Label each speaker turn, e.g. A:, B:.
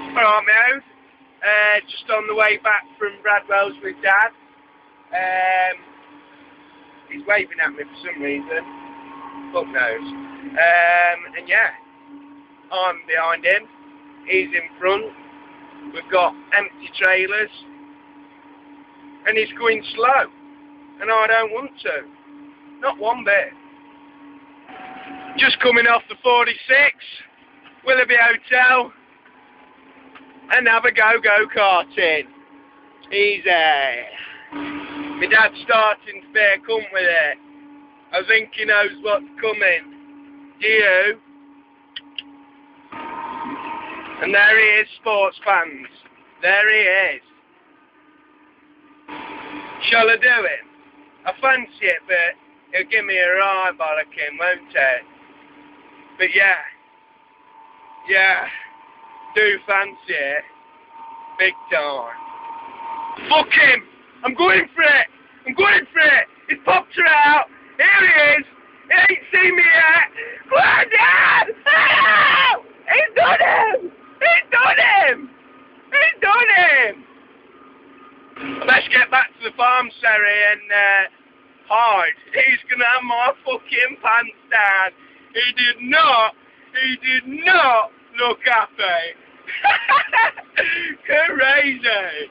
A: Alright, mate. Just on the way back from Bradwell's with Dad. He's waving at me for some reason. Fuck knows. And yeah, I'm behind him. He's in front. We've got empty trailers. And he's going slow. And I don't want to. Not one bit. Just coming off the 46. Willoughby Hotel. And have a go-karting. Easy. My dad's starting to bear come with it. I think he knows what's coming. Do you? And there he is, sports fans. There he is. Shall I do it? I fancy it, but he'll give me a right bollocking, won't he? But yeah. Yeah. Do fancy it. Big time. Fuck him! I'm going for it! I'm going for it! He's popped her out! Here he is! He ain't seen me yet! Go on, Dad! Oh! He's done him! He's done him! He's done him! Let's get back to the farm, Sari, and hide. He's gonna have my fucking pants down. He did not look happy. Crazy.